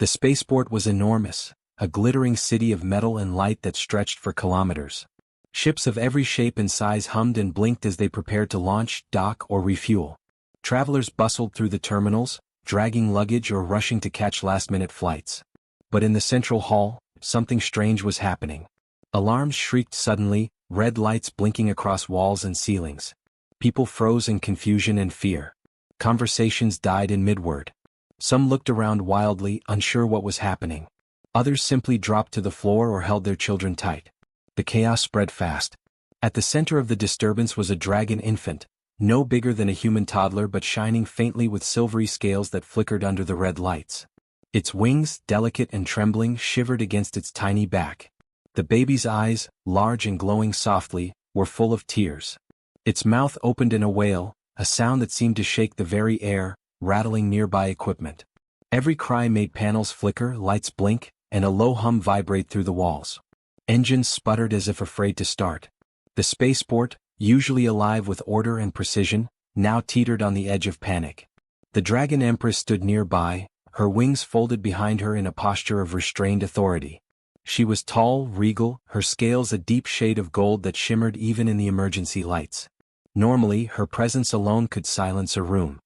The spaceport was enormous, a glittering city of metal and light that stretched for kilometers. Ships of every shape and size hummed and blinked as they prepared to launch, dock, or refuel. Travelers bustled through the terminals, dragging luggage or rushing to catch last-minute flights. But in the central hall, something strange was happening. Alarms shrieked suddenly, red lights blinking across walls and ceilings. People froze in confusion and fear. Conversations died in mid-word. Some looked around wildly, unsure what was happening. Others simply dropped to the floor or held their children tight. The chaos spread fast. At the center of the disturbance was a dragon infant, no bigger than a human toddler but shining faintly with silvery scales that flickered under the red lights. Its wings, delicate and trembling, shivered against its tiny back. The baby's eyes, large and glowing softly, were full of tears. Its mouth opened in a wail, a sound that seemed to shake the very air, rattling nearby equipment. Every cry made panels flicker, lights blink, and a low hum vibrate through the walls. Engines sputtered as if afraid to start. The spaceport, usually alive with order and precision, now teetered on the edge of panic. The Dragon Empress stood nearby, her wings folded behind her in a posture of restrained authority. She was tall, regal, her scales a deep shade of gold that shimmered even in the emergency lights. Normally, her presence alone could silence a room.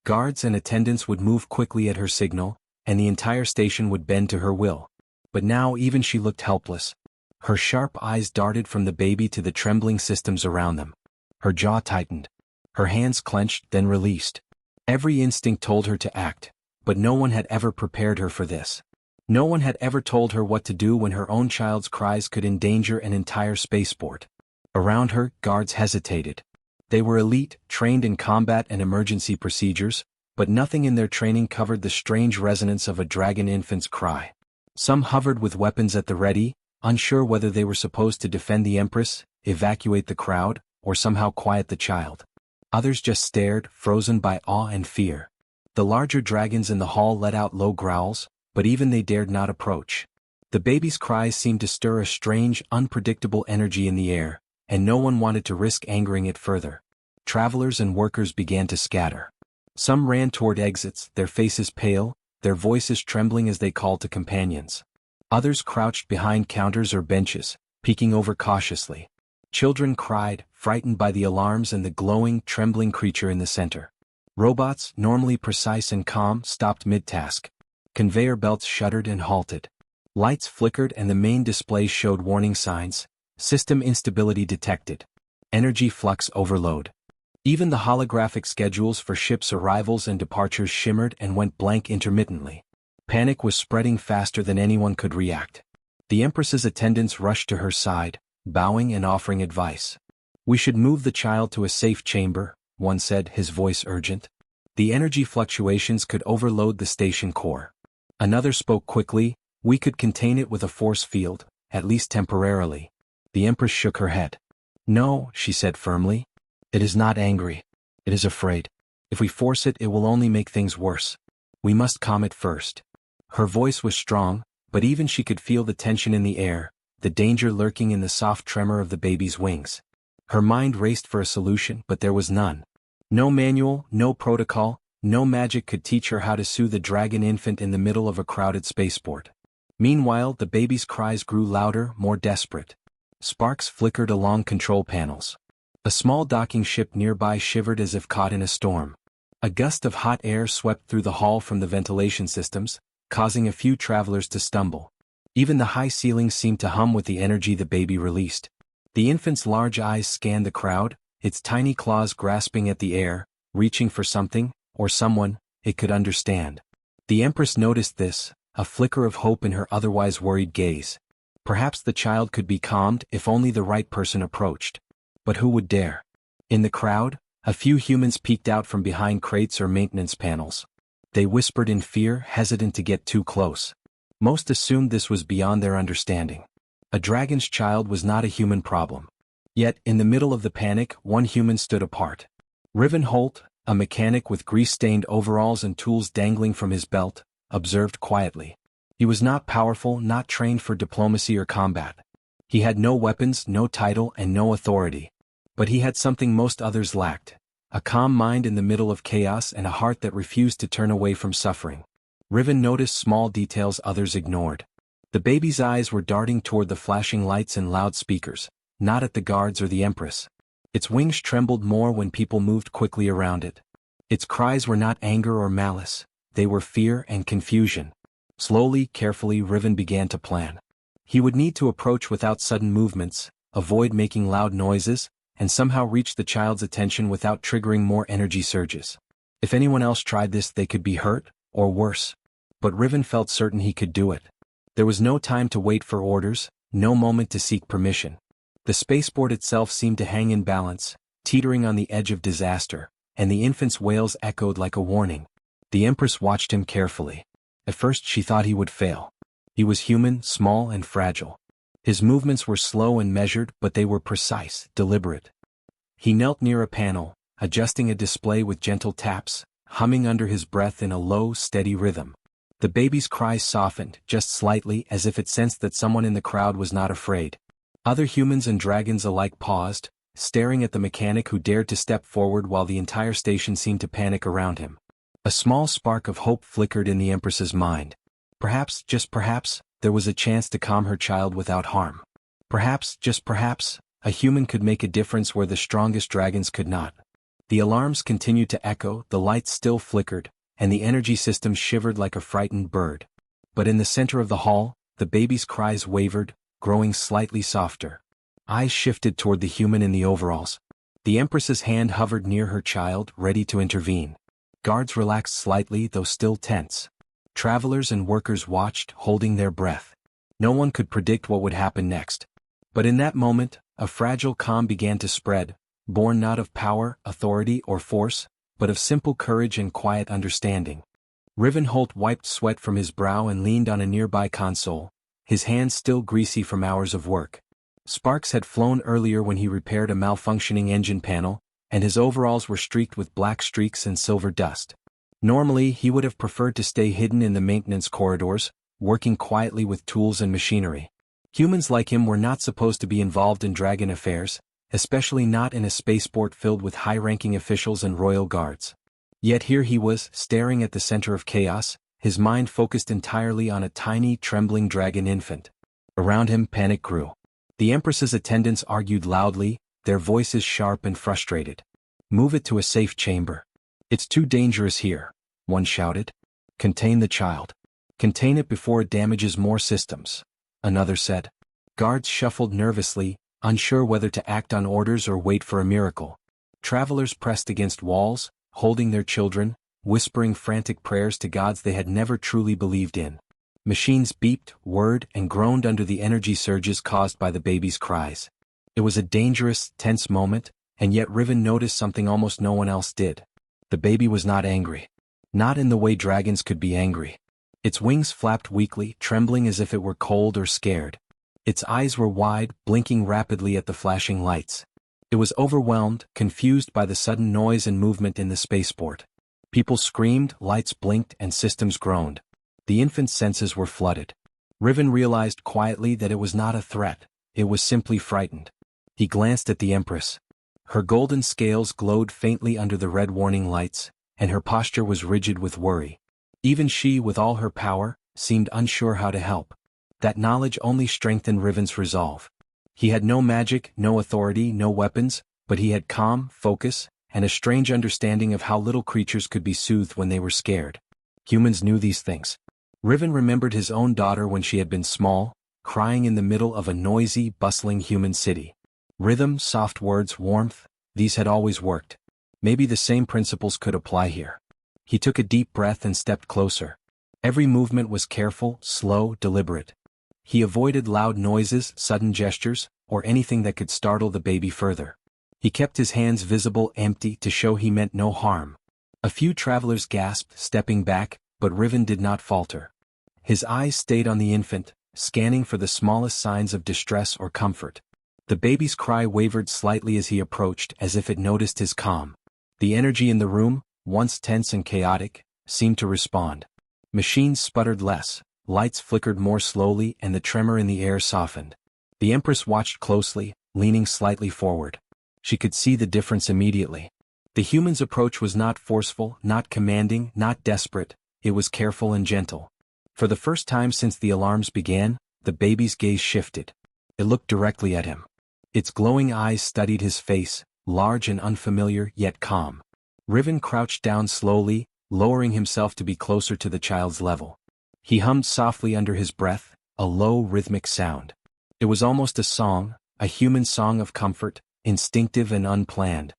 Guards and attendants would move quickly at her signal, and the entire station would bend to her will. But now even she looked helpless. Her sharp eyes darted from the baby to the trembling systems around them. Her jaw tightened. Her hands clenched, then released. Every instinct told her to act, but no one had ever prepared her for this. No one had ever told her what to do when her own child's cries could endanger an entire spaceport. Around her, guards hesitated. They were elite, trained in combat and emergency procedures, but nothing in their training covered the strange resonance of a dragon infant's cry. Some hovered with weapons at the ready, unsure whether they were supposed to defend the Empress, evacuate the crowd, or somehow quiet the child. Others just stared, frozen by awe and fear. The larger dragons in the hall let out low growls, but even they dared not approach. The baby's cries seemed to stir a strange, unpredictable energy in the air, and no one wanted to risk angering it further. Travelers and workers began to scatter. Some ran toward exits, their faces pale, their voices trembling as they called to companions. Others crouched behind counters or benches, peeking over cautiously. Children cried, frightened by the alarms and the glowing, trembling creature in the center. Robots, normally precise and calm, stopped mid-task. Conveyor belts shuddered and halted. Lights flickered and the main display showed warning signs. System instability detected. Energy flux overload. Even the holographic schedules for ships' arrivals and departures shimmered and went blank intermittently. Panic was spreading faster than anyone could react. The Empress's attendants rushed to her side, bowing and offering advice. "We should move the child to a safe chamber," one said, his voice urgent. "The energy fluctuations could overload the station core." Another spoke quickly, "We could contain it with a force field, at least temporarily." The Empress shook her head. "No," she said firmly. "It is not angry. It is afraid. If we force it, it will only make things worse. We must calm it first." Her voice was strong, but even she could feel the tension in the air, the danger lurking in the soft tremor of the baby's wings. Her mind raced for a solution, but there was none. No manual, no protocol, no magic could teach her how to soothe a dragon infant in the middle of a crowded spaceport. Meanwhile, the baby's cries grew louder, more desperate. Sparks flickered along control panels. A small docking ship nearby shivered as if caught in a storm. A gust of hot air swept through the hall from the ventilation systems, causing a few travelers to stumble. Even the high ceilings seemed to hum with the energy the baby released. The infant's large eyes scanned the crowd, its tiny claws grasping at the air, reaching for something, or someone, it could understand. The Empress noticed this, a flicker of hope in her otherwise worried gaze. Perhaps the child could be calmed if only the right person approached. But who would dare? In the crowd, a few humans peeked out from behind crates or maintenance panels. They whispered in fear, hesitant to get too close. Most assumed this was beyond their understanding. A dragon's child was not a human problem. Yet, in the middle of the panic, one human stood apart. Riven Holt, a mechanic with grease-stained overalls and tools dangling from his belt, observed quietly. He was not powerful, not trained for diplomacy or combat. He had no weapons, no title, and no authority. But he had something most others lacked: a calm mind in the middle of chaos and a heart that refused to turn away from suffering. Riven noticed small details others ignored. The baby's eyes were darting toward the flashing lights and loudspeakers, not at the guards or the Empress. Its wings trembled more when people moved quickly around it. Its cries were not anger or malice, they were fear and confusion. Slowly, carefully, Riven began to plan. He would need to approach without sudden movements, avoid making loud noises, and somehow reach the child's attention without triggering more energy surges. If anyone else tried this, they could be hurt, or worse. But Riven felt certain he could do it. There was no time to wait for orders, no moment to seek permission. The spaceport itself seemed to hang in balance, teetering on the edge of disaster, and the infant's wails echoed like a warning. The Empress watched him carefully. At first she thought he would fail. He was human, small and fragile. His movements were slow and measured, but they were precise, deliberate. He knelt near a panel, adjusting a display with gentle taps, humming under his breath in a low, steady rhythm. The baby's cries softened, just slightly, as if it sensed that someone in the crowd was not afraid. Other humans and dragons alike paused, staring at the mechanic who dared to step forward while the entire station seemed to panic around him. A small spark of hope flickered in the Empress's mind. Perhaps, just perhaps, there was a chance to calm her child without harm. Perhaps, just perhaps, a human could make a difference where the strongest dragons could not. The alarms continued to echo, the lights still flickered, and the energy system shivered like a frightened bird. But in the center of the hall, the baby's cries wavered, growing slightly softer. Eyes shifted toward the human in the overalls. The Empress's hand hovered near her child, ready to intervene. Guards relaxed slightly, though still tense. Travelers and workers watched, holding their breath. No one could predict what would happen next. But in that moment, a fragile calm began to spread, born not of power, authority, or force, but of simple courage and quiet understanding. Riven Holt wiped sweat from his brow and leaned on a nearby console, his hands still greasy from hours of work. Sparks had flown earlier when he repaired a malfunctioning engine panel, and his overalls were streaked with black streaks and silver dust. Normally, he would have preferred to stay hidden in the maintenance corridors, working quietly with tools and machinery. Humans like him were not supposed to be involved in dragon affairs, especially not in a spaceport filled with high-ranking officials and royal guards. Yet here he was, staring at the center of chaos, his mind focused entirely on a tiny, trembling dragon infant. Around him, panic grew. The Empress's attendants argued loudly, their voices sharp and frustrated. "Move it to a safe chamber. It's too dangerous here," one shouted. "Contain the child. Contain it before it damages more systems," another said. Guards shuffled nervously, unsure whether to act on orders or wait for a miracle. Travelers pressed against walls, holding their children, whispering frantic prayers to gods they had never truly believed in. Machines beeped, whirred, and groaned under the energy surges caused by the baby's cries. It was a dangerous, tense moment, and yet Riven noticed something almost no one else did. The baby was not angry. Not in the way dragons could be angry. Its wings flapped weakly, trembling as if it were cold or scared. Its eyes were wide, blinking rapidly at the flashing lights. It was overwhelmed, confused by the sudden noise and movement in the spaceport. People screamed, lights blinked, and systems groaned. The infant's senses were flooded. Riven realized quietly that it was not a threat, it was simply frightened. He glanced at the Empress. Her golden scales glowed faintly under the red warning lights, and her posture was rigid with worry. Even she, with all her power, seemed unsure how to help. That knowledge only strengthened Riven's resolve. He had no magic, no authority, no weapons, but he had calm, focus, and a strange understanding of how little creatures could be soothed when they were scared. Humans knew these things. Riven remembered his own daughter when she had been small, crying in the middle of a noisy, bustling human city. Rhythm, soft words, warmth, these had always worked. Maybe the same principles could apply here. He took a deep breath and stepped closer. Every movement was careful, slow, deliberate. He avoided loud noises, sudden gestures, or anything that could startle the baby further. He kept his hands visible, empty, to show he meant no harm. A few travelers gasped, stepping back, but Riven did not falter. His eyes stayed on the infant, scanning for the smallest signs of distress or comfort. The baby's cry wavered slightly as he approached, as if it noticed his calm. The energy in the room, once tense and chaotic, seemed to respond. Machines sputtered less, lights flickered more slowly, and the tremor in the air softened. The Empress watched closely, leaning slightly forward. She could see the difference immediately. The human's approach was not forceful, not commanding, not desperate. it was careful and gentle. For the first time since the alarms began, the baby's gaze shifted. It looked directly at him. Its glowing eyes studied his face, large and unfamiliar yet calm. Riven crouched down slowly, lowering himself to be closer to the child's level. He hummed softly under his breath, a low rhythmic sound. It was almost a song, a human song of comfort, instinctive and unplanned.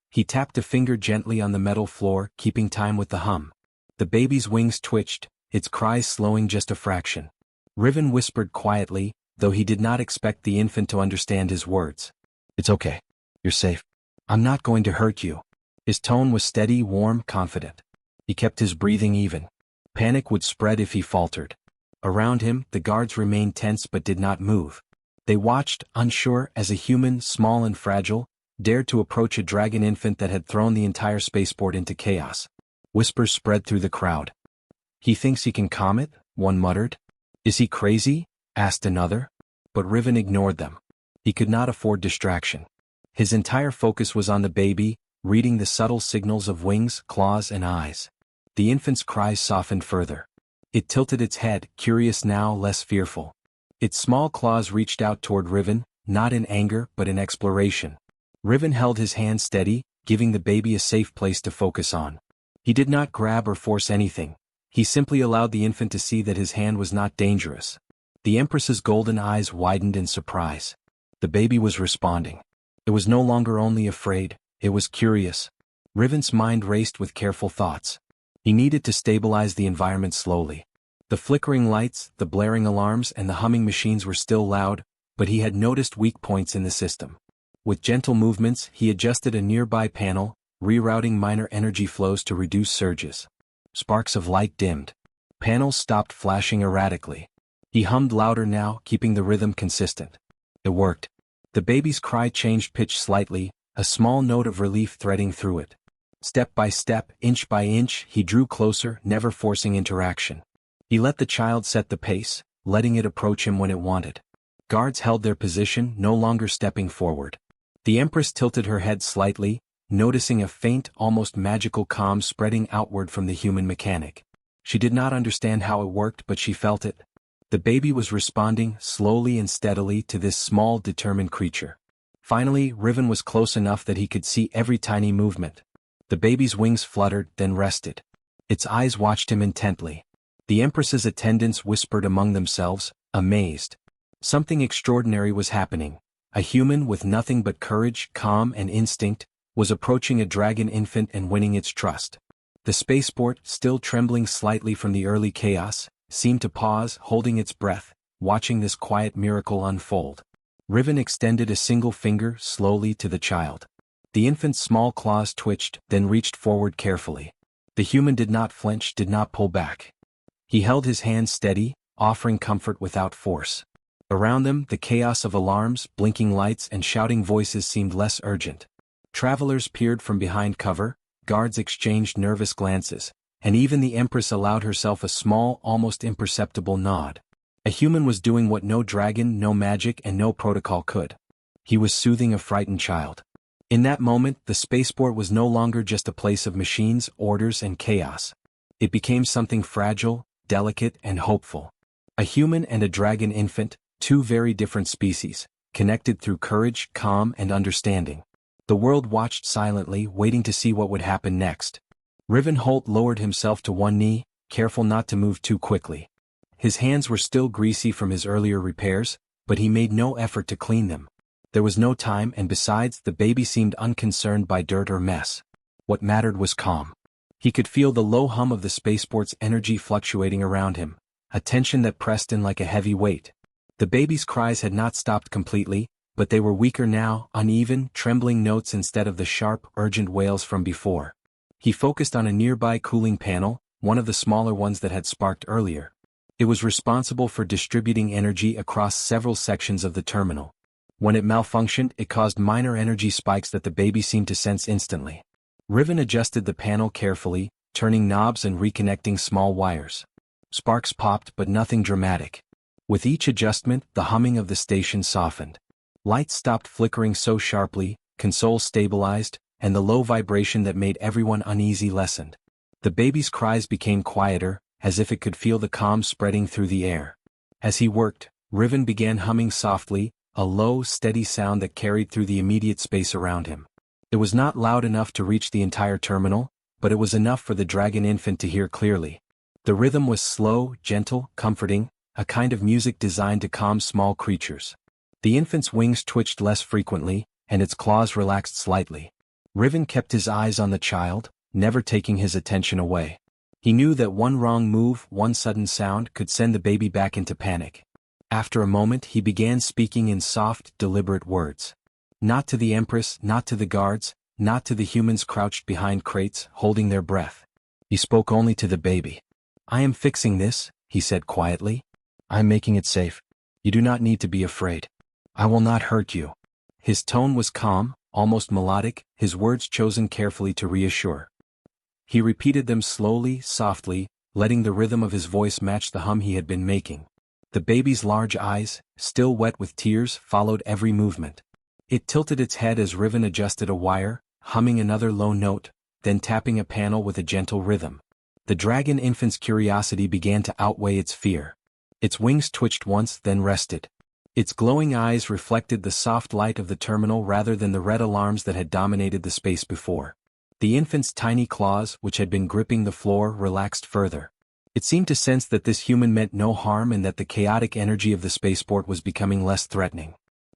He tapped a finger gently on the metal floor, keeping time with the hum. The baby's wings twitched, its cries slowing just a fraction. Riven whispered quietly, though he did not expect the infant to understand his words. "It's okay. You're safe. I'm not going to hurt you." His tone was steady, warm, confident. He kept his breathing even. Panic would spread if he faltered. Around him, the guards remained tense but did not move. They watched, unsure, as a human, small and fragile, dared to approach a dragon infant that had thrown the entire spaceport into chaos. Whispers spread through the crowd. "He thinks he can calm it," one muttered. "Is he crazy?" asked another. But Riven ignored them. He could not afford distraction. His entire focus was on the baby, reading the subtle signals of wings, claws, and eyes. The infant's cries softened further. It tilted its head, curious now, less fearful. Its small claws reached out toward Riven, not in anger but in exploration. Riven held his hand steady, giving the baby a safe place to focus on. He did not grab or force anything. He simply allowed the infant to see that his hand was not dangerous. The Empress's golden eyes widened in surprise. The baby was responding. It was no longer only afraid, it was curious. Riven's mind raced with careful thoughts. He needed to stabilize the environment slowly. The flickering lights, the blaring alarms, and the humming machines were still loud, but he had noticed weak points in the system. With gentle movements, he adjusted a nearby panel, rerouting minor energy flows to reduce surges. Sparks of light dimmed. Panels stopped flashing erratically. He hummed louder now, keeping the rhythm consistent. It worked. The baby's cry changed pitch slightly, a small note of relief threading through it. Step by step, inch by inch, he drew closer, never forcing interaction. He let the child set the pace, letting it approach him when it wanted. Guards held their position, no longer stepping forward. The Empress tilted her head slightly, noticing a faint, almost magical calm spreading outward from the human mechanic. She did not understand how it worked, but she felt it. The baby was responding, slowly and steadily, to this small, determined creature. Finally, Riven was close enough that he could see every tiny movement. The baby's wings fluttered, then rested. Its eyes watched him intently. The Empress's attendants whispered among themselves, amazed. Something extraordinary was happening. A human with nothing but courage, calm, and instinct, was approaching a dragon infant and winning its trust. The spaceport, still trembling slightly from the early chaos, seemed to pause, holding its breath, watching this quiet miracle unfold. Riven extended a single finger slowly to the child. The infant's small claws twitched, then reached forward carefully. The human did not flinch, did not pull back. He held his hand steady, offering comfort without force. Around them, the chaos of alarms, blinking lights, and shouting voices seemed less urgent. Travelers peered from behind cover, guards exchanged nervous glances, and even the Empress allowed herself a small, almost imperceptible nod. A human was doing what no dragon, no magic, and no protocol could. He was soothing a frightened child. In that moment, the spaceport was no longer just a place of machines, orders, and chaos. It became something fragile, delicate, and hopeful. A human and a dragon infant, two very different species, connected through courage, calm, and understanding. The world watched silently, waiting to see what would happen next. Riven Holt lowered himself to one knee, careful not to move too quickly. His hands were still greasy from his earlier repairs, but he made no effort to clean them. There was no time, and besides, the baby seemed unconcerned by dirt or mess. What mattered was calm. He could feel the low hum of the spaceport's energy fluctuating around him, a tension that pressed in like a heavy weight. The baby's cries had not stopped completely, but they were weaker now, uneven, trembling notes instead of the sharp, urgent wails from before. He focused on a nearby cooling panel, one of the smaller ones that had sparked earlier. It was responsible for distributing energy across several sections of the terminal. When it malfunctioned, it caused minor energy spikes that the baby seemed to sense instantly. Riven adjusted the panel carefully, turning knobs and reconnecting small wires. Sparks popped, but nothing dramatic. With each adjustment, the humming of the station softened. Lights stopped flickering so sharply, consoles stabilized, and the low vibration that made everyone uneasy lessened. The baby's cries became quieter, as if it could feel the calm spreading through the air. As he worked, Riven began humming softly, a low, steady sound that carried through the immediate space around him. It was not loud enough to reach the entire terminal, but it was enough for the dragon infant to hear clearly. The rhythm was slow, gentle, comforting, a kind of music designed to calm small creatures. The infant's wings twitched less frequently, and its claws relaxed slightly. Riven kept his eyes on the child, never taking his attention away. He knew that one wrong move, one sudden sound, could send the baby back into panic. After a moment he began speaking in soft, deliberate words. Not to the Empress, not to the guards, not to the humans crouched behind crates, holding their breath. He spoke only to the baby. "I am fixing this," he said quietly. "I am making it safe. You do not need to be afraid. I will not hurt you." His tone was calm, almost melodic, his words chosen carefully to reassure. He repeated them slowly, softly, letting the rhythm of his voice match the hum he had been making. The baby's large eyes, still wet with tears, followed every movement. It tilted its head as Riven adjusted a wire, humming another low note, then tapping a panel with a gentle rhythm. The dragon infant's curiosity began to outweigh its fear. Its wings twitched once, then rested. Its glowing eyes reflected the soft light of the terminal rather than the red alarms that had dominated the space before. The infant's tiny claws, which had been gripping the floor, relaxed further. It seemed to sense that this human meant no harm and that the chaotic energy of the spaceport was becoming less threatening.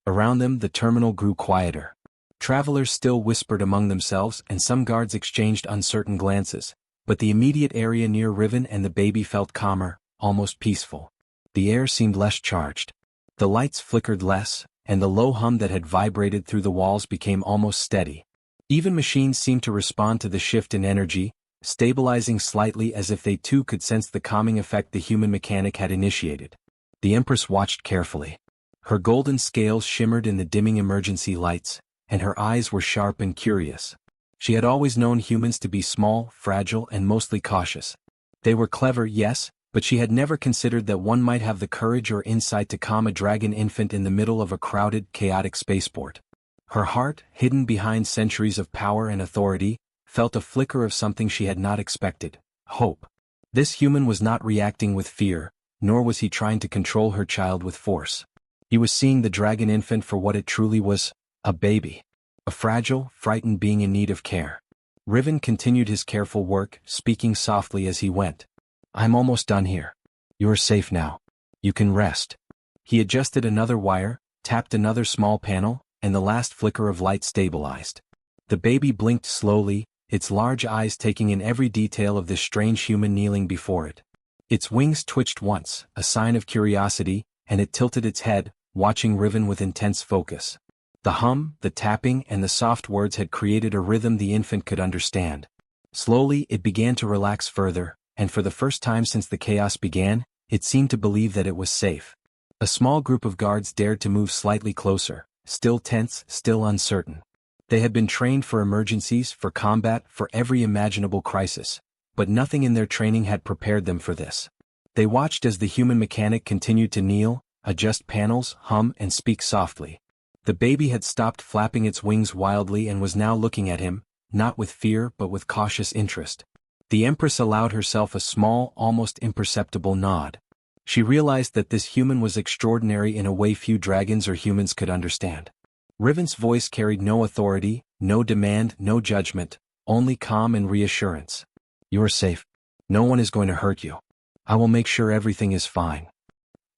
Around them, the terminal grew quieter. Travelers still whispered among themselves and some guards exchanged uncertain glances, but the immediate area near Riven and the baby felt calmer, almost peaceful. The air seemed less charged. The lights flickered less, and the low hum that had vibrated through the walls became almost steady. Even machines seemed to respond to the shift in energy, stabilizing slightly as if they too could sense the calming effect the human mechanic had initiated. The Empress watched carefully. Her golden scales shimmered in the dimming emergency lights, and her eyes were sharp and curious. She had always known humans to be small, fragile, and mostly cautious. They were clever, yes, but she had never considered that one might have the courage or insight to calm a dragon infant in the middle of a crowded, chaotic spaceport. Her heart, hidden behind centuries of power and authority, felt a flicker of something she had not expected: hope. This human was not reacting with fear, nor was he trying to control her child with force. He was seeing the dragon infant for what it truly was: a baby. A fragile, frightened being in need of care. Riven continued his careful work, speaking softly as he went. "I'm almost done here. You are safe now. You can rest." He adjusted another wire, tapped another small panel, and the last flicker of light stabilized. The baby blinked slowly, its large eyes taking in every detail of this strange human kneeling before it. Its wings twitched once, a sign of curiosity, and it tilted its head, watching Riven with intense focus. The hum, the tapping, and the soft words had created a rhythm the infant could understand. Slowly it began to relax further, and for the first time since the chaos began, it seemed to believe that it was safe. A small group of guards dared to move slightly closer, still tense, still uncertain. They had been trained for emergencies, for combat, for every imaginable crisis, but nothing in their training had prepared them for this. They watched as the human mechanic continued to kneel, adjust panels, hum, and speak softly. The baby had stopped flapping its wings wildly and was now looking at him, not with fear but with cautious interest. The Empress allowed herself a small, almost imperceptible nod. She realized that this human was extraordinary in a way few dragons or humans could understand. Riven's voice carried no authority, no demand, no judgment, only calm and reassurance. "You are safe. No one is going to hurt you. I will make sure everything is fine."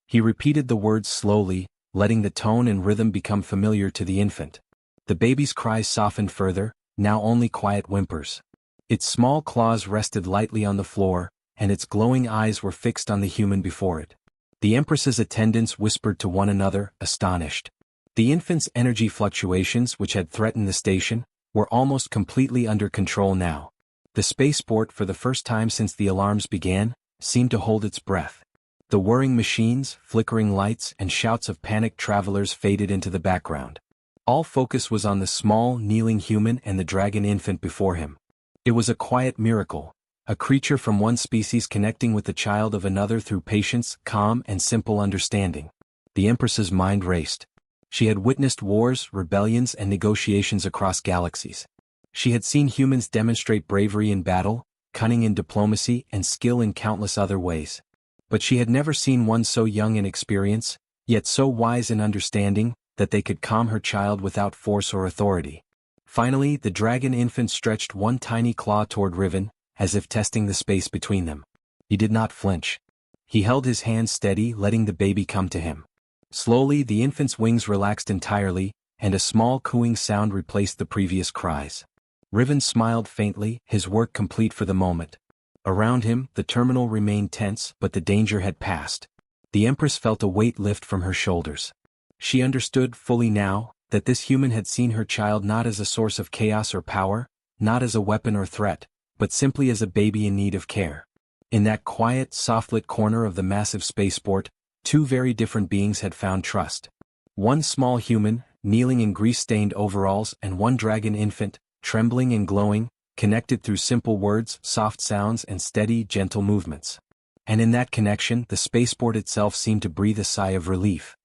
He repeated the words slowly, letting the tone and rhythm become familiar to the infant. The baby's cries softened further, now only quiet whimpers. Its small claws rested lightly on the floor, and its glowing eyes were fixed on the human before it. The Empress's attendants whispered to one another, astonished. The infant's energy fluctuations, which had threatened the station, were almost completely under control now. The spaceport, for the first time since the alarms began, seemed to hold its breath. The whirring machines, flickering lights, and shouts of panicked travelers faded into the background. All focus was on the small, kneeling human and the dragon infant before him. It was a quiet miracle, a creature from one species connecting with the child of another through patience, calm, and simple understanding. The Empress's mind raced. She had witnessed wars, rebellions, and negotiations across galaxies. She had seen humans demonstrate bravery in battle, cunning in diplomacy, and skill in countless other ways. But she had never seen one so young in experience, yet so wise in understanding, that they could calm her child without force or authority. Finally, the dragon infant stretched one tiny claw toward Riven, as if testing the space between them. He did not flinch. He held his hand steady, letting the baby come to him. Slowly, the infant's wings relaxed entirely, and a small cooing sound replaced the previous cries. Riven smiled faintly, his work complete for the moment. Around him, the terminal remained tense, but the danger had passed. The Empress felt a weight lift from her shoulders. She understood fully now that this human had seen her child not as a source of chaos or power, not as a weapon or threat, but simply as a baby in need of care. In that quiet, soft-lit corner of the massive spaceport, two very different beings had found trust. One small human, kneeling in grease-stained overalls, and one dragon infant, trembling and glowing, connected through simple words, soft sounds, and steady, gentle movements. And in that connection, the spaceport itself seemed to breathe a sigh of relief.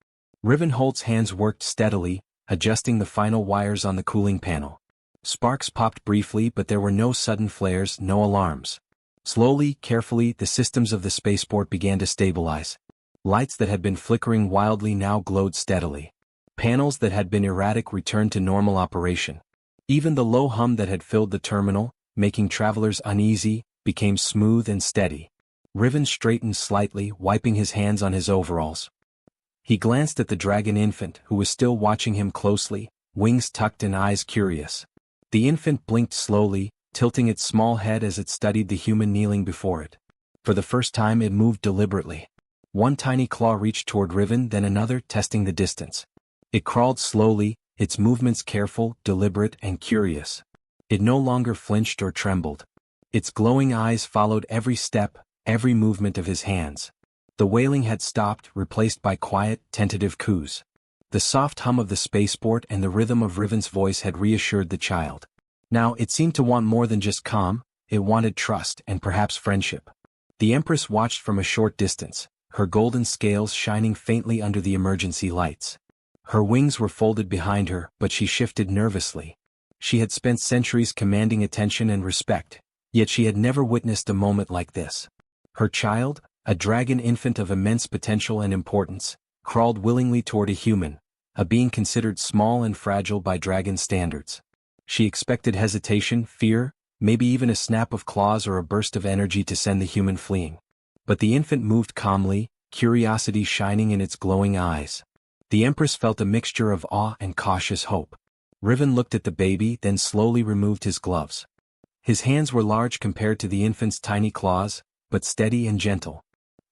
Riven Holt's hands worked steadily, adjusting the final wires on the cooling panel. Sparks popped briefly, but there were no sudden flares, no alarms. Slowly, carefully, the systems of the spaceport began to stabilize. Lights that had been flickering wildly now glowed steadily. Panels that had been erratic returned to normal operation. Even the low hum that had filled the terminal, making travelers uneasy, became smooth and steady. Riven straightened slightly, wiping his hands on his overalls. He glanced at the dragon infant, who was still watching him closely, wings tucked and eyes curious. The infant blinked slowly, tilting its small head as it studied the human kneeling before it. For the first time it moved deliberately. One tiny claw reached toward Riven, then another, testing the distance. It crawled slowly, its movements careful, deliberate, and curious. It no longer flinched or trembled. Its glowing eyes followed every step, every movement of his hands. The wailing had stopped, replaced by quiet, tentative coos. The soft hum of the spaceport and the rhythm of Riven's voice had reassured the child. Now it seemed to want more than just calm, it wanted trust and perhaps friendship. The Empress watched from a short distance, her golden scales shining faintly under the emergency lights. Her wings were folded behind her, but she shifted nervously. She had spent centuries commanding attention and respect, yet she had never witnessed a moment like this. Her child, a dragon infant of immense potential and importance, crawled willingly toward a human, a being considered small and fragile by dragon standards. She expected hesitation, fear, maybe even a snap of claws or a burst of energy to send the human fleeing. But the infant moved calmly, curiosity shining in its glowing eyes. The Empress felt a mixture of awe and cautious hope. Riven looked at the baby, then slowly removed his gloves. His hands were large compared to the infant's tiny claws, but steady and gentle.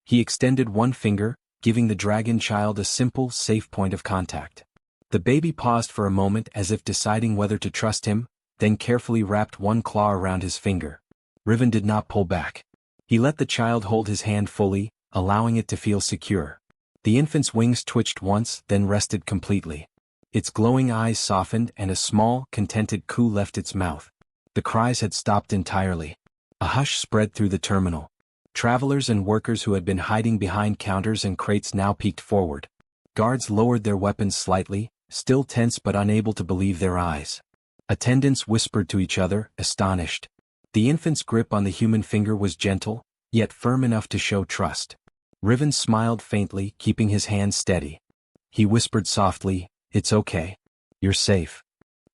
He extended one finger, giving the dragon child a simple, safe point of contact. The baby paused for a moment as if deciding whether to trust him, then carefully wrapped one claw around his finger. Riven did not pull back. He let the child hold his hand fully, allowing it to feel secure. The infant's wings twitched once, then rested completely. Its glowing eyes softened and a small, contented coo left its mouth. The cries had stopped entirely. A hush spread through the terminal. Travelers and workers who had been hiding behind counters and crates now peeked forward. Guards lowered their weapons slightly, still tense but unable to believe their eyes. Attendants whispered to each other, astonished. The infant's grip on the human finger was gentle, yet firm enough to show trust. Riven smiled faintly, keeping his hand steady. He whispered softly, "It's okay. You're safe."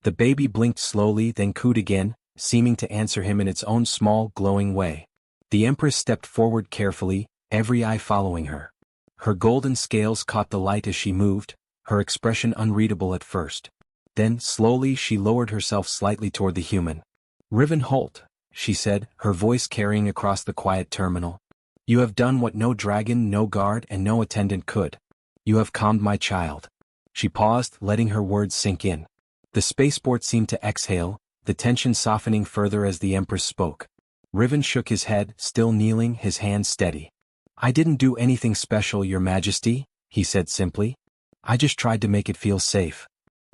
The baby blinked slowly, then cooed again, seeming to answer him in its own small, glowing way. The Empress stepped forward carefully, every eye following her. Her golden scales caught the light as she moved, her expression unreadable at first. Then, slowly, she lowered herself slightly toward the human. "Riven Holt," she said, her voice carrying across the quiet terminal. "You have done what no dragon, no guard, and no attendant could. You have calmed my child." She paused, letting her words sink in. The spaceport seemed to exhale, the tension softening further as the Empress spoke. Riven shook his head, still kneeling, his hands steady. "I didn't do anything special, Your Majesty," he said simply. "I just tried to make it feel safe."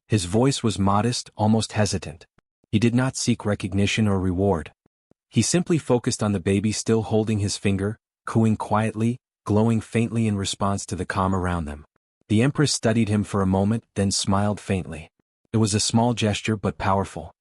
His voice was modest, almost hesitant. He did not seek recognition or reward. He simply focused on the baby still holding his finger, cooing quietly, glowing faintly in response to the calm around them. The Empress studied him for a moment, then smiled faintly. It was a small gesture but powerful.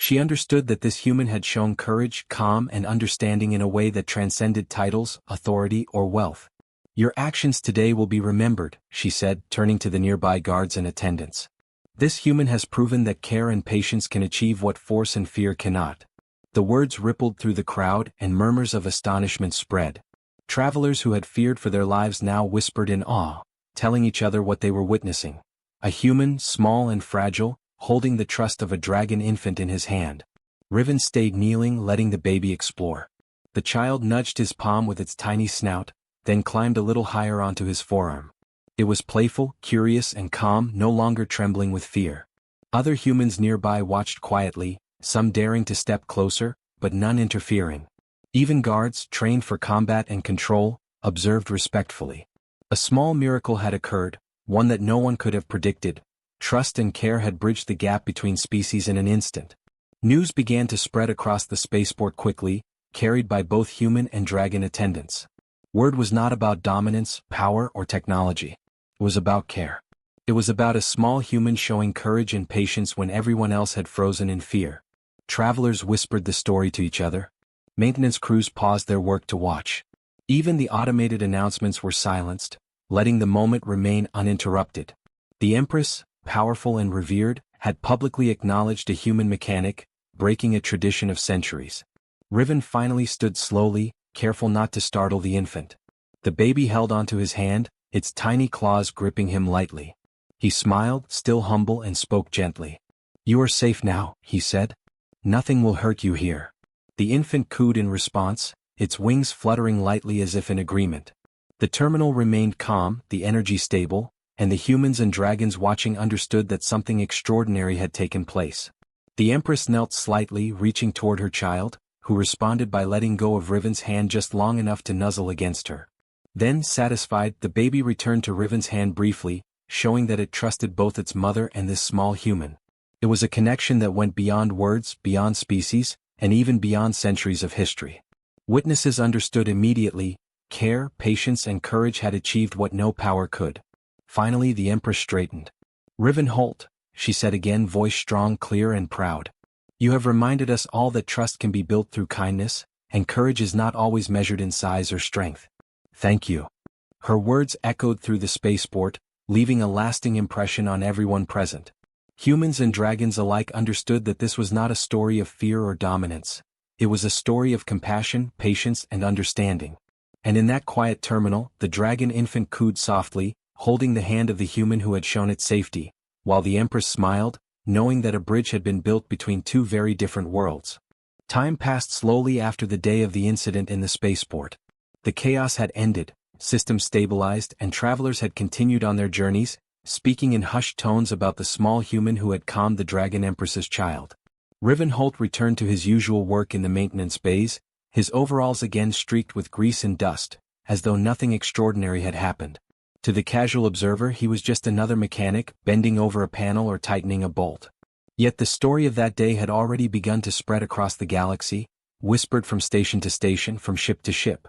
She understood that this human had shown courage, calm, and understanding in a way that transcended titles, authority, or wealth. "Your actions today will be remembered," she said, turning to the nearby guards and attendants. "This human has proven that care and patience can achieve what force and fear cannot." The words rippled through the crowd, and murmurs of astonishment spread. Travelers who had feared for their lives now whispered in awe, telling each other what they were witnessing. A human, small and fragile, holding the trust of a dragon infant in his hand. Riven stayed kneeling, letting the baby explore. The child nudged his palm with its tiny snout, then climbed a little higher onto his forearm. It was playful, curious, and calm, no longer trembling with fear. Other humans nearby watched quietly, some daring to step closer, but none interfering. Even guards, trained for combat and control, observed respectfully. A small miracle had occurred, one that no one could have predicted. Trust and care had bridged the gap between species in an instant. News began to spread across the spaceport quickly, carried by both human and dragon attendants. Word was not about dominance, power, or technology. It was about care. It was about a small human showing courage and patience when everyone else had frozen in fear. Travelers whispered the story to each other. Maintenance crews paused their work to watch. Even the automated announcements were silenced, letting the moment remain uninterrupted. The Empress, powerful and revered, had publicly acknowledged a human mechanic, breaking a tradition of centuries. Riven finally stood slowly, careful not to startle the infant. The baby held onto his hand, its tiny claws gripping him lightly. He smiled, still humble, and spoke gently. "You are safe now," he said. "Nothing will hurt you here." The infant cooed in response, its wings fluttering lightly as if in agreement. The terminal remained calm, the energy stable, and the humans and dragons watching understood that something extraordinary had taken place. The Empress knelt slightly, reaching toward her child, who responded by letting go of Riven's hand just long enough to nuzzle against her. Then, satisfied, the baby returned to Riven's hand briefly, showing that it trusted both its mother and this small human. It was a connection that went beyond words, beyond species, and even beyond centuries of history. Witnesses understood immediately. Care, patience, and courage had achieved what no power could. Finally the Empress straightened. "Riven Holt," she said again, voice strong, clear, and proud. "You have reminded us all that trust can be built through kindness, and courage is not always measured in size or strength. Thank you." Her words echoed through the spaceport, leaving a lasting impression on everyone present. Humans and dragons alike understood that this was not a story of fear or dominance. It was a story of compassion, patience, and understanding. And in that quiet terminal, the dragon infant cooed softly, holding the hand of the human who had shown it safety, while the Empress smiled, knowing that a bridge had been built between two very different worlds. Time passed slowly after the day of the incident in the spaceport. The chaos had ended, systems stabilized, and travelers had continued on their journeys, speaking in hushed tones about the small human who had calmed the Dragon Empress's child. Riven Holt returned to his usual work in the maintenance bays, his overalls again streaked with grease and dust, as though nothing extraordinary had happened. To the casual observer he was just another mechanic, bending over a panel or tightening a bolt. Yet the story of that day had already begun to spread across the galaxy, whispered from station to station, from ship to ship.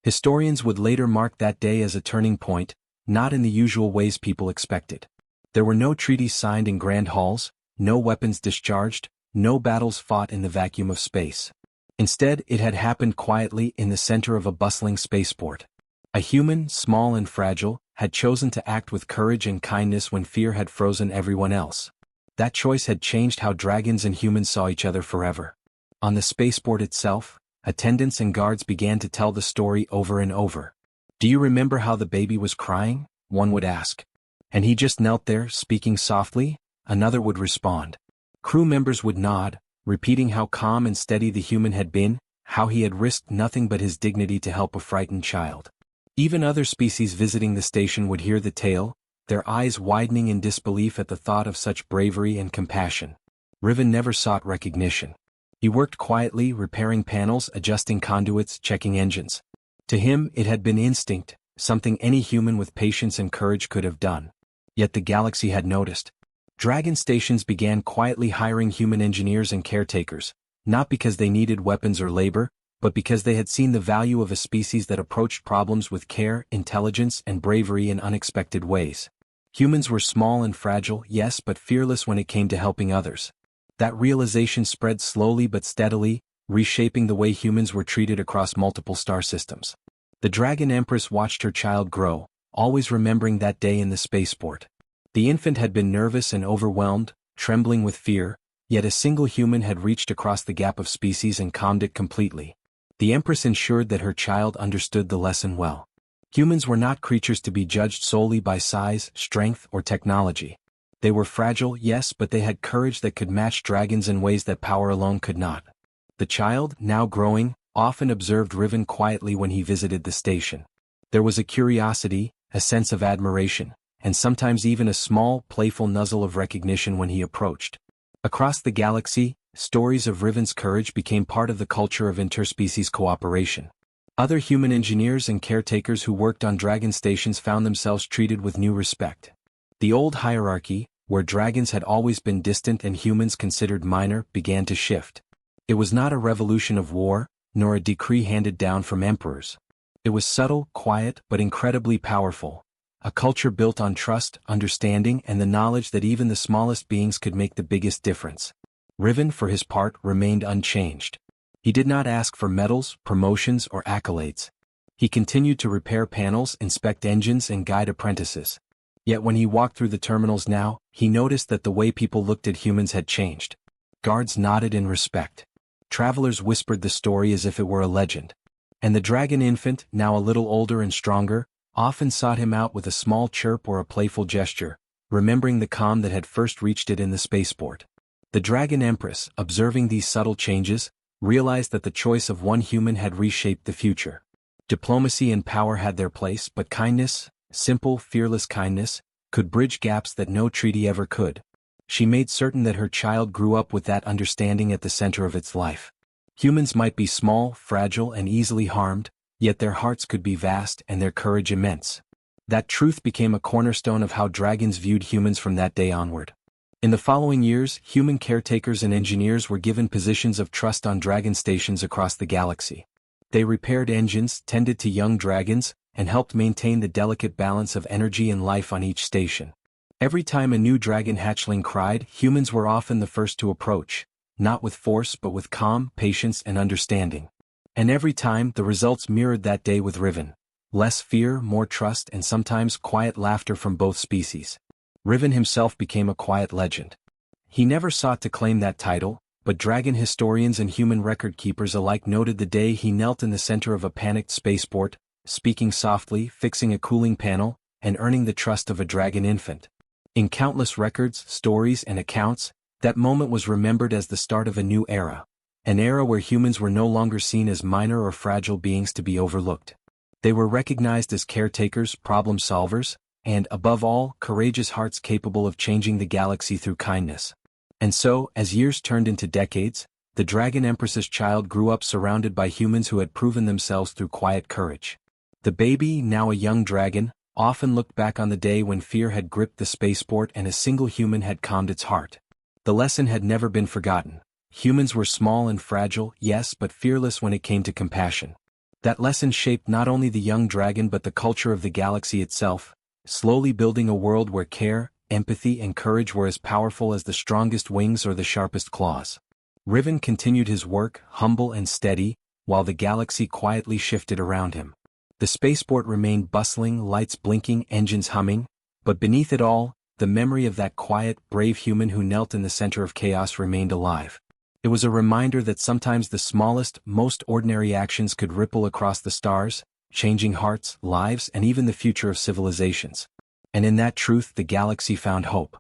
Historians would later mark that day as a turning point, not in the usual ways people expected. There were no treaties signed in grand halls, no weapons discharged, no battles fought in the vacuum of space. Instead, it had happened quietly in the center of a bustling spaceport. A human, small and fragile, had chosen to act with courage and kindness when fear had frozen everyone else. That choice had changed how dragons and humans saw each other forever. On the spaceport itself, attendants and guards began to tell the story over and over. "Do you remember how the baby was crying?" one would ask. "And he just knelt there, speaking softly?" another would respond. Crew members would nod, repeating how calm and steady the human had been, how he had risked nothing but his dignity to help a frightened child. Even other species visiting the station would hear the tale, their eyes widening in disbelief at the thought of such bravery and compassion. Riven never sought recognition. He worked quietly, repairing panels, adjusting conduits, checking engines. To him, it had been instinct, something any human with patience and courage could have done. Yet the galaxy had noticed. Dragon stations began quietly hiring human engineers and caretakers, not because they needed weapons or labor, but because they had seen the value of a species that approached problems with care, intelligence, and bravery in unexpected ways. Humans were small and fragile, yes, but fearless when it came to helping others. That realization spread slowly but steadily, reshaping the way humans were treated across multiple star systems. The Dragon Empress watched her child grow, always remembering that day in the spaceport. The infant had been nervous and overwhelmed, trembling with fear, yet a single human had reached across the gap of species and calmed it completely. The Empress ensured that her child understood the lesson well. Humans were not creatures to be judged solely by size, strength, or technology. They were fragile, yes, but they had courage that could match dragons in ways that power alone could not. The child, now growing, often observed Riven quietly when he visited the station. There was a curiosity, a sense of admiration, and sometimes even a small, playful nuzzle of recognition when he approached. Across the galaxy, stories of Riven's courage became part of the culture of interspecies cooperation. Other human engineers and caretakers who worked on dragon stations found themselves treated with new respect. The old hierarchy, where dragons had always been distant and humans considered minor, began to shift. It was not a revolution of war, nor a decree handed down from emperors. It was subtle, quiet, but incredibly powerful. A culture built on trust, understanding, and the knowledge that even the smallest beings could make the biggest difference. Riven, for his part, remained unchanged. He did not ask for medals, promotions, or accolades. He continued to repair panels, inspect engines, and guide apprentices. Yet when he walked through the terminals now, he noticed that the way people looked at humans had changed. Guards nodded in respect. Travelers whispered the story as if it were a legend. And the dragon infant, now a little older and stronger, often sought him out with a small chirp or a playful gesture, remembering the calm that had first reached it in the spaceport. The Dragon Empress, observing these subtle changes, realized that the choice of one human had reshaped the future. Diplomacy and power had their place, but kindness, simple, fearless kindness, could bridge gaps that no treaty ever could. She made certain that her child grew up with that understanding at the center of its life. Humans might be small, fragile, and easily harmed, yet their hearts could be vast and their courage immense. That truth became a cornerstone of how dragons viewed humans from that day onward. In the following years, human caretakers and engineers were given positions of trust on dragon stations across the galaxy. They repaired engines, tended to young dragons, and helped maintain the delicate balance of energy and life on each station. Every time a new dragon hatchling cried, humans were often the first to approach, not with force but with calm, patience, and understanding. And every time, the results mirrored that day with Riven. Less fear, more trust, and sometimes quiet laughter from both species. Riven himself became a quiet legend. He never sought to claim that title, but dragon historians and human record keepers alike noted the day he knelt in the center of a panicked spaceport, speaking softly, fixing a cooling panel, and earning the trust of a dragon infant. In countless records, stories, and accounts, that moment was remembered as the start of a new era. An era where humans were no longer seen as minor or fragile beings to be overlooked. They were recognized as caretakers, problem solvers, and, above all, courageous hearts capable of changing the galaxy through kindness. And so, as years turned into decades, the Dragon Empress's child grew up surrounded by humans who had proven themselves through quiet courage. The baby, now a young dragon, often looked back on the day when fear had gripped the spaceport and a single human had calmed its heart. The lesson had never been forgotten. Humans were small and fragile, yes, but fearless when it came to compassion. That lesson shaped not only the young dragon but the culture of the galaxy itself, slowly building a world where care, empathy, and courage were as powerful as the strongest wings or the sharpest claws. Riven continued his work, humble and steady, while the galaxy quietly shifted around him. The spaceport remained bustling, lights blinking, engines humming, but beneath it all, the memory of that quiet, brave human who knelt in the center of chaos remained alive. It was a reminder that sometimes the smallest, most ordinary actions could ripple across the stars, changing hearts, lives, and even the future of civilizations. And in that truth the galaxy found hope.